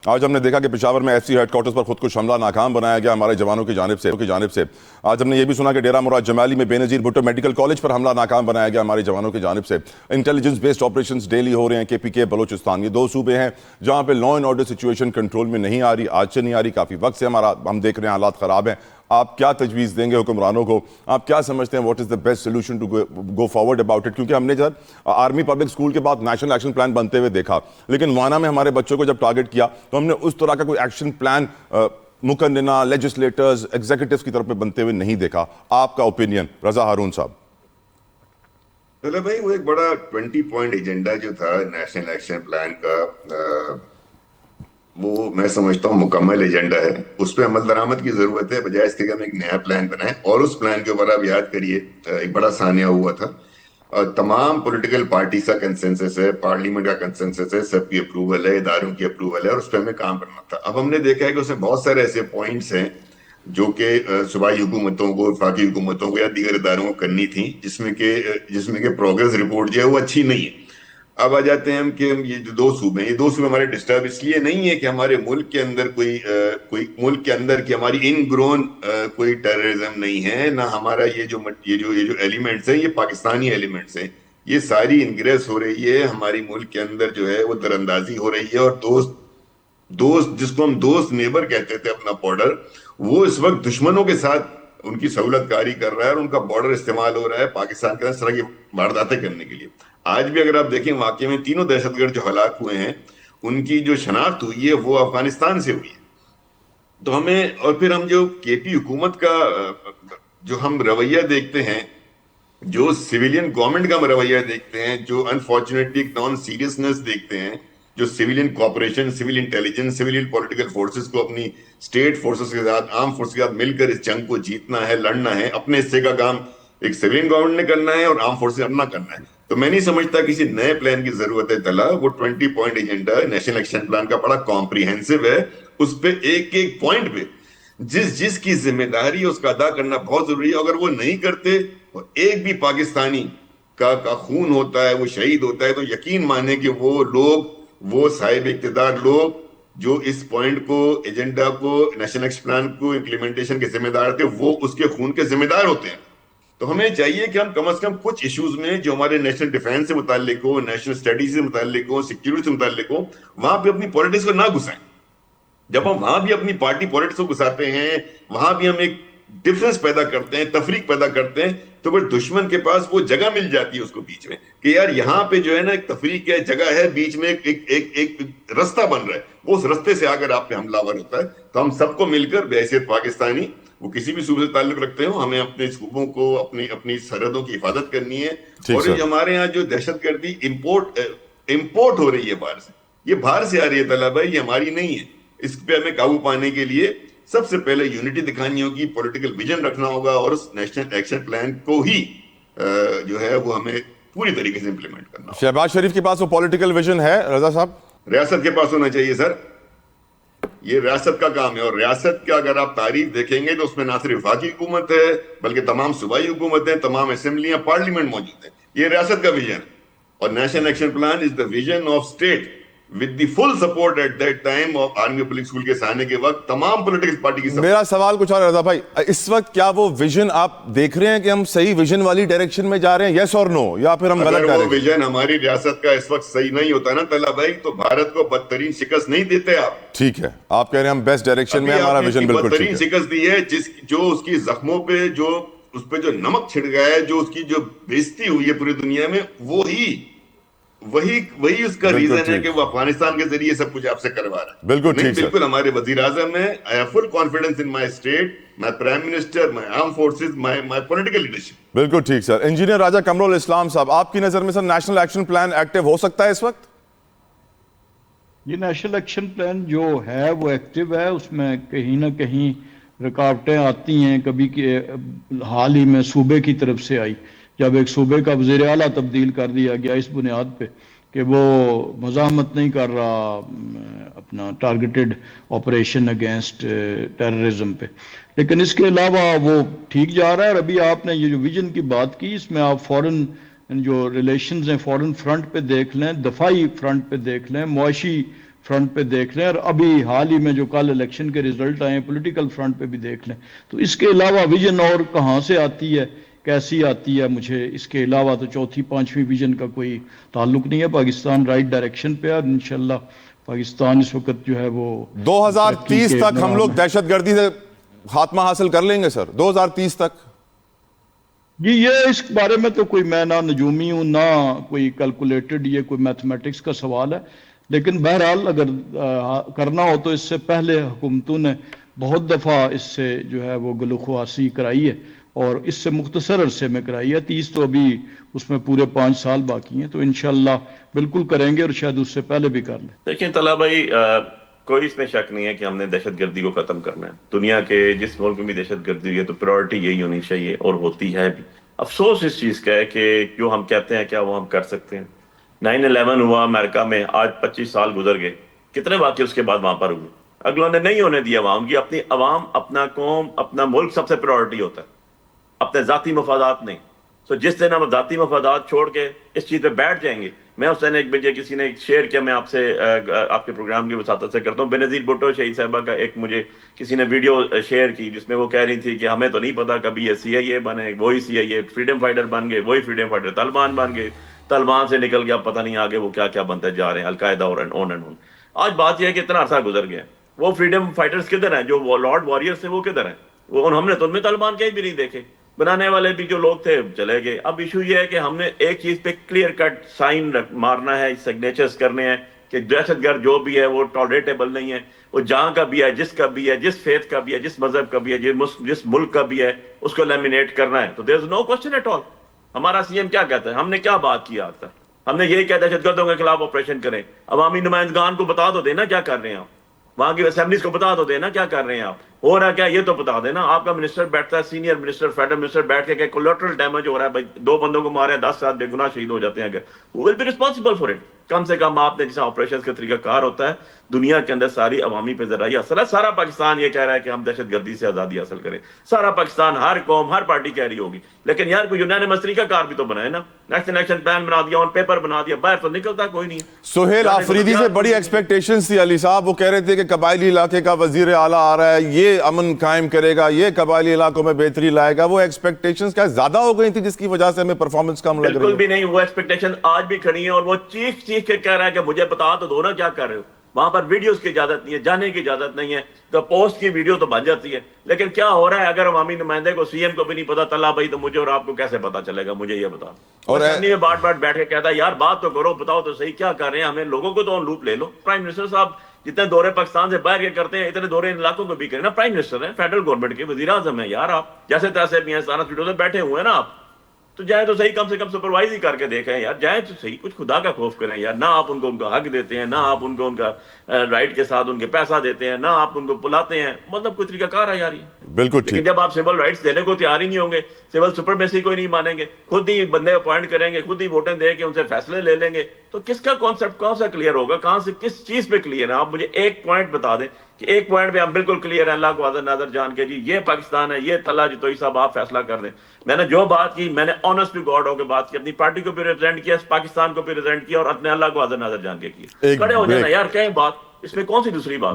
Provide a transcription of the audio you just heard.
آج ہم نے دیکھا کہ پشاور میں ایف سی ہیڈ کوارٹرز پر خودکش حملہ ناکام بنایا گیا ہمارے جوانوں کی جانب سے آج ہم نے یہ بھی سنا کہ ڈیرہ مراد جمالی میں بے نظیر بھٹو میڈیکل کالج پر حملہ ناکام بنایا گیا ہمارے جوانوں کی جانب سے. انٹیلیجنس بیسڈ آپریشنز ڈیلی ہو رہے ہیں. KPK بلوچستان یہ دو صوبے ہیں جہاں پہ law and order situation control میں نہیں آ رہی. آج سے نہیں آ رہی, کافی وقت سے ہم دیکھ رہے ہیں حالات خراب ہیں. آپ کیا تجویز دیں گے حکمرانوں کو؟ آپ کیا سمجھتے ہیں what is the best solution to go forward about it? کیونکہ ہم نے جب آرمی پبلک اسکول کے بعد نیشنل ایکشن پلان بنتے ہوئے دیکھا, لیکن وانا میں ہمارے بچوں کو جب ٹارگٹ کیا تو ہم نے اس طرح کا کوئی ایکشن پلان مقننہ لیجسلیٹرز ایگزیکٹوز کی طرف پہ بنتے ہوئے نہیں دیکھا. آپ کا اوپینین رضا ہارون صاحب؟ چلو بھائی, وہ ایک بڑا 20 پوائنٹ ایجنڈا جو تھا نیشنل ایکشن پلان کا, وہ میں سمجھتا ہوں مکمل ایجنڈا ہے. اس پہ عمل درآمد کی ضرورت ہے, بجائے اس کے کہ ہم ایک نیا پلان بنائیں. اور اس پلان کے اوپر آپ یاد کریے ایک بڑا سانحہ ہوا تھا, تمام پولیٹیکل پارٹیز کا کنسنسس ہے, پارلیمنٹ کا کنسنسس ہے, سب کی اپروول ہے, اداروں کی اپروول ہے, اور اس پہ ہمیں کام کرنا تھا. اب ہم نے دیکھا ہے کہ اس میں بہت سارے ایسے پوائنٹس ہیں جو کہ صوبائی حکومتوں کو, وفاقی حکومتوں کو یا دیگر اداروں کو کرنی تھی, جس میں کہ پروگریس رپورٹ جو ہے وہ اچھی نہیں ہے. اب آ جاتے ہیں ہم کہ یہ جو دو صوبے ہیں, یہ دو صوبے ہمارے ڈسٹرب اس لیے نہیں ہے کہ ہمارے ملک کے اندر کوئی ملک کے اندر کی ہماری ان گرون کوئی ٹیررزم نہیں ہے, نہ ہمارا یہ جو ایلیمنٹس ہیں یہ پاکستانی ایلیمنٹس ہیں. یہ ساری انگریس ہو رہی ہے ہماری ملک کے اندر, جو ہے وہ دراندازی ہو رہی ہے. اور دوست جس کو ہم دوست نیبر کہتے تھے اپنا بارڈر, وہ اس وقت دشمنوں کے ساتھ ان کی سہولت کاری کر رہا ہے, اور ان کا بارڈر استعمال ہو رہا ہے پاکستان کے اندر اس طرح کی وارداتیں کرنے کے لیے. آج بھی اگر آپ دیکھیں واقعے میں تینوں دہشت گرد جو ہلاک ہوئے ہیں ان کی جو شناخت ہوئی ہے وہ افغانستان سے ہوئی ہے. تو ہمیں, اور پھر ہم جو KP حکومت کا جو ہم رویہ دیکھتے ہیں, جو سویلین گورنمنٹ کا ہم رویہ دیکھتے ہیں, جو انفارچونیٹلی نان سیریسنس دیکھتے ہیں, جو civilian cooperation, civil intelligence, civilian political forces کو اپنی اسٹیٹ فورسز کے ساتھ, آرم فورسز کے ساتھ مل کر اس جنگ کو جیتنا ہے, لڑنا ہے. اپنے حصے کا کام ایک سویلین گورنمنٹ نے کرنا ہے اور آرم فورسز اپنا کرنا ہے. تو میں نہیں سمجھتا کسی نئے پلان کی ضرورت ہے. تلا وہ 20 point agenda national action plan کا بڑا کمپریہنسو ہے. اس پہ ایک ایک پوائنٹ پہ جس کی ذمہ داری اس کا ادا کرنا بہت ضروری ہے. اگر وہ نہیں کرتے اور ایک بھی پاکستانی کا خون ہوتا ہے, وہ شہید ہوتا ہے, تو یقین مانے کہ وہ لوگ, وہ صاحب اقتدار لوگ جو اس پوائنٹ کو, ایجنڈا کو, نیشنل ایکشن پلان کو امپلیمنٹیشن کے ذمہ دار تھے, وہ اس کے خون کے ذمہ دار ہوتے ہیں. تو ہمیں چاہیے کہ ہم کم از کم کچھ ایشوز میں جو ہمارے نیشنل ڈیفینس سے متعلق ہو, نیشنل اسٹڈیز سے متعلق ہو, سیکیورٹی سے متعلق ہو, وہاں پہ اپنی پالیٹکس کو نہ گھسائیں. جب ہم وہاں بھی اپنی پارٹی پالیٹکس کو گھساتے ہیں, وہاں بھی ہم ایک ڈفرنس پیدا کرتے ہیں, تفریق پیدا کرتے ہیں, تو پھر دشمن کے پاس وہ جگہ مل جاتی ہے اس کو بیچ میں کہ یار یہاں پہ جو ہے نا ایک تفریق ہے, جگہ ہے, بیچ میں ایک رستہ بن رہا ہے, وہ اس رستے سے آ کر آپ پہ حملہ آور ہوتا ہے. تو ہم سب کو مل کر بحیثیت پاکستانی, وہ کسی بھی صوبے سے تعلق رکھتے ہوں, ہمیں اپنے صوبوں کو, اپنی سرحدوں کی حفاظت کرنی ہے. اور یہ ہمارے یہاں جو دہشت گردی امپورٹ ہو رہی ہے باہر سے, یہ باہر سے آ رہی ہے طلب ہے, یہ ہماری نہیں ہے. اس پہ ہمیں قابو پانے کے لیے سب سے پہلے یونٹی دکھانی ہوگی, پولیٹیکل ویژن رکھنا ہوگا, اور اس نیشنل ایکشن پلان کو ہی جو ہے وہ ہمیں پوری طریقے سے امپلیمنٹ کرنا ہوگا. شہباز شریف کے پاس وہ پولیٹیکل ویژن ہے رضا صاحب؟ ریاست کے پاس ہونا چاہیے سر, یہ ریاست کا کام ہے. اور ریاست کا اگر آپ تاریخ دیکھیں گے تو اس میں نہ صرف وفاقی حکومت ہے بلکہ تمام صوبائی حکومتیں, تمام اسمبلیاں, پارلیمنٹ موجود ہیں. یہ ریاست کا ویژن ہے. اور national action plan is the vision of state with the full support at that time of army public school کے سانے کے وقت تمام پولیٹیکل پارٹی کی. میرا سوال کچھ اور رضا بھائی, اس وقت کیا وہ ویژن آپ دیکھ رہے ہیں کہ ہم صحیح ویژن والی ڈائریکشن میں جا رہے ہیں, یس اور نو, یا پھر ہم غلط ڈائریکشن؟ اگر وہ ویژن ہماری ریاست کا اس وقت صحیح نہیں ہوتا نا طلع بھائی, تو بھارت کو بدترین شکست نہیں دیتے آپ. ٹھیک ہے, آپ کہہ رہے ہیں ہم بیسٹ ڈائریکشن میں, ہمارا ویژن بالکل ٹھیک ہے. بدترین شکست دی ہے جو اس کی زخموں پہ, جو اس پہ جو نمک چھڑ گیا ہے, جو اس کی جو بےزتی ہوئی ہے پوری دنیا میں, وہی اس کا ریزن ہے کہ وہ افغانستان کے ذریعے سب کچھ آپ سے کروا رہا ہے. بالکل ٹھیک سر. بالکل ہمارے وزیر اعظم ہیں, I have full confidence in my state, my prime minister, my armed forces, my political leadership. بالکل ٹھیک سر. انجینئر راجہ قمر الاسلام صاحب, آپ کی نظر میں سر نیشنل ایکشن پلان ایکٹیو ہو سکتا ہے اس وقت؟ یہ نیشنل ایکشن پلان جو ہے وہ ایکٹیو ہے, اس میں کہیں نہ کہیں رکاوٹیں آتی ہیں. کبھی حال ہی میں صوبے کی طرف سے آئی, جب ایک صوبے کا وزیر اعلیٰ تبدیل کر دیا گیا اس بنیاد پہ کہ وہ مزاحمت نہیں کر رہا اپنا ٹارگیٹڈ آپریشن اگینسٹ ٹیررزم پہ. لیکن اس کے علاوہ وہ ٹھیک جا رہا ہے. اور ابھی آپ نے یہ جو ویژن کی بات کی, اس میں آپ فورن جو ریلیشنز ہیں فورن فرنٹ پہ دیکھ لیں, دفاعی فرنٹ پہ دیکھ لیں, معاشی فرنٹ پہ دیکھ لیں، اور ابھی حال ہی میں جو کل الیکشن کے رزلٹ آئے ہیں پولیٹیکل فرنٹ پہ بھی دیکھ لیں، تو اس کے علاوہ ویژن اور کہاں سے آتی ہے، کیسی آتی ہے، مجھے اس کے علاوہ تو چوتھی پانچویں ویژن کا کوئی تعلق نہیں ہے۔ پاکستان رائٹ ڈائریکشن پہ ہے، اور انشاءاللہ پاکستان اس وقت جو ہے وہ 2030 تک ہم لوگ دہشت گردی سے خاتمہ حاصل کر لیں گے سر، 2030 تک؟ جی یہ اس بارے میں تو کوئی میں نہ نجومی ہوں نہ کوئی کیلکولیٹڈ، یہ کوئی میتھمیٹکس کا سوال ہے، لیکن بہرحال اگر کرنا ہو تو اس سے پہلے حکومتوں نے بہت دفعہ اس سے جو ہے وہ گلوخواسی کرائی ہے، اور اس سے مختصر عرصے میں کرائی ہے۔ 30 تو ابھی اس میں پورے 5 سال باقی ہیں، تو انشاءاللہ بالکل کریں گے، اور شاید اس سے پہلے بھی کر لیں۔ دیکھیں طلحہ بھائی، کوئی اس میں شک نہیں ہے کہ ہم نے دہشت گردی کو ختم کرنا ہے۔ دنیا کے جس ملک میں بھی دہشت گردی ہے تو پرائورٹی یہی ہونی چاہیے، اور ہوتی ہے بھی۔ افسوس اس چیز کا ہے کہ جو ہم کہتے ہیں کیا وہ ہم کر سکتے ہیں۔ 9/11 ہوا امریکہ میں، آج 25 سال گزر گئے، کتنے واقعے اس کے بعد وہاں پر ہوئے؟ اگلوں نے نہیں ہونے دیا عوام کی۔ اپنی عوام، اپنا قوم، اپنا ملک سب سے پرائورٹی ہوتا ہے، اپنے ذاتی مفادات نہیں۔ تو جس دن ہم ذاتی مفادات چھوڑ کے اس چیز پہ بیٹھ جائیں گے، میں اس دن ایک بجے کسی نے شیئر کیا، میں آپ سے آپ کے پروگرام کی وساطت سے کرتا ہوں، بینظیر بھٹو شہید صاحبہ کا ایک مجھے کسی نے ویڈیو شیئر کی، جس میں وہ کہہ رہی تھی کہ ہمیں تو نہیں پتا کبھی یہ CIA بنے، وہی CIA فریڈم فائٹر بن گئے، وہی فریڈم فائٹر طالبان بن گئے، طالبان سے نکل گیا پتہ نہیں آگے وہ کیا کیا بنتے جا رہے ہیں، القاعدہ اور اون اینڈ اون۔ آج بات یہ ہے کہ اتنا عرصہ گزر گیا، وہ فریڈم فائٹرز کدھر ہیں؟ جو لارڈ وارئرز تھے وہ کدھر ہیں؟ وہ ہم نے تو ان میں طالبان کہیں بھی نہیں دیکھے، بنانے والے بھی جو لوگ تھے چلے گئے۔ اب ایشو یہ ہے کہ ہم نے ایک چیز پہ کلیئر کٹ سائن مارنا ہے، سگنیچرز کرنے ہیں کہ دہشت گرد جو بھی ہے وہ ٹالریٹیبل نہیں ہے، وہ جہاں کا بھی ہے، جس کا بھی ہے، جس فیتھ کا بھی ہے، جس مذہب کا بھی ہے، جس ملک کا بھی ہے، اس کو لیمینیٹ کرنا ہے۔ تو دیر از نو کوسچن ایٹ آل۔ ہمارا CM کیا کہتا ہے؟ ہم نے کیا بات کی آج تک؟ ہم نے یہی کہا دہشت گردوں کے خلاف آپریشن کریں۔ عوامی نمائندگان کو بتا دو دینا کیا کر رہے ہیں آپ، وہاں کی اسمبلیز کو بتا دو دینا کیا کر رہے ہیں آپ، ہو رہا کیا یہ تو بتا دینا۔ آپ کا منسٹر بیٹھتا ہے، سینئر منسٹر، فیڈرل منسٹر بیٹھ کے کہ کولیٹرل ڈیمیج ہو رہا ہے، بھائی 2 بندوں کو مارے ہیں، 10 بے گناہ شہید ہو جاتے ہیں، اگر who will be responsible for it؟ کم سے کم آپ نے جیسا آپریشن کا طریقہ کار ہوتا ہے دنیا کے اندر ساری عوامی پہ ذرا یہ اثر ہے۔ سارا پاکستان یہ کہہ رہا ہے کہ ہم دہشت گردی سے آزادی حاصل کریں، سارا پاکستان، ہر قوم، ہر پارٹی کہہ رہی ہوگی، لیکن یار کوئی یونانیمس طریقہ کار بھی تو بنائے نا۔ نیشنل ایکشن پلان بنا دیا، آن پیپر بنا دیا، باہر تو نکلتا کوئی نہیں۔ سہیل آفریدی سے بڑی ایکسپیکٹیشنز تھی علی صاحب، وہ کہہ رہے تھے کہ قبائلی علاقے کا وزیر اعلیٰ آ رہا ہے، یہ امن قائم کرے گا، یہ قبائلی علاقوں میں بہتری لائے گا۔ وہ ایکسپیکٹیشنز کیا زیادہ ہو گئی تھی جس کی وجہ سے ہمیں پرفارمنس کم لگ رہی ہے؟ بالکل بھی نہیں، وہ ایکسپیکٹیشن آج بھی کھڑی ہیں، اور وہ چیخ چیخ کے کہہ رہا ہے کہ مجھے بتا تو دو نا کیا کر رہے ہو۔ وہاں پر ویڈیوز کی اجازت نہیں ہے، جانے کی اجازت نہیں ہے، تو پوسٹ کی ویڈیو تو بن جاتی ہے، لیکن کیا ہو رہا ہے اگر عوامی نمائندے کو، CM کو بھی نہیں پتا طلحہ بھائی، تو مجھے اور آپ کو کیسے پتا چلے گا؟ مجھے یہ بتا۔ اور اسمبلی میں بات بیٹھ کے کہتا ہے یار بات تو کرو، بتاؤ تو صحیح کیا کر رہے ہیں، ہمیں لوگوں کو تو آن لوپ لے لو۔ پرائم منسٹر صاحب جتنے دورے پاکستان سے باہر کے کرتے ہیں، اتنے دورے ان علاقوں کو بھی کریں نا۔ پرائم منسٹر ہیں، فیڈرل گورنمنٹ کے وزیر اعظم ہیں یار، آپ جیسے تیسے بھی ہیں، سارا سیٹوں سے بیٹھے ہوئے ہیں نا آپ، تو جائیں تو صحیح، کم سے کم سپروائز ہی کر کے دیکھیں یار، جائیں تو صحیح، کچھ خدا کا خوف کریں یار۔ نہ آپ ان کو ان کا حق دیتے ہیں، نہ آپ ان کو ان کا رائٹ کے ساتھ ان کے پیسہ دیتے ہیں، نہ آپ ان کو بلاتے ہیں، مطلب کوئی طریقہ کار ہے یار یہ۔ بالکل لیکن جب آپ سول رائٹس دینے کو تیار ہی نہیں ہوں گے، سول سپرمیسی کو ہی نہیں مانیں گے، خود ہی بندے اپوائنٹ کریں گے، خود ہی ووٹیں دے کے ان سے فیصلے لے لیں گے، تو کس کا کانسیپٹ کہاں سے کلیئر ہوگا؟ کہاں سے کس چیز پہ کلیئر ہے؟ آپ مجھے ایک پوائنٹ بتا دیں کہ ایک پوائنٹ پہ ہم بالکل کلیئر ہیں، اللہ کو حاضر ناظر جان کے جی یہ پاکستان ہے، یہ طلحہ جتوئی صاحب آپ فیصلہ کر دیں۔ میں نے جو بات کی، میں نے آنسٹ ٹو گاڈ ہو کے بات کی، اپنی پارٹی کو بھی ریپرزینٹ کیا، پاکستان کو بھی ریپرزینٹ کیا، اور اپنے اللہ کو حاضر ناظر جان کے کیا۔ کھڑے ہو جانا یار، کہیں بات، اس میں کون سی دوسری بات؟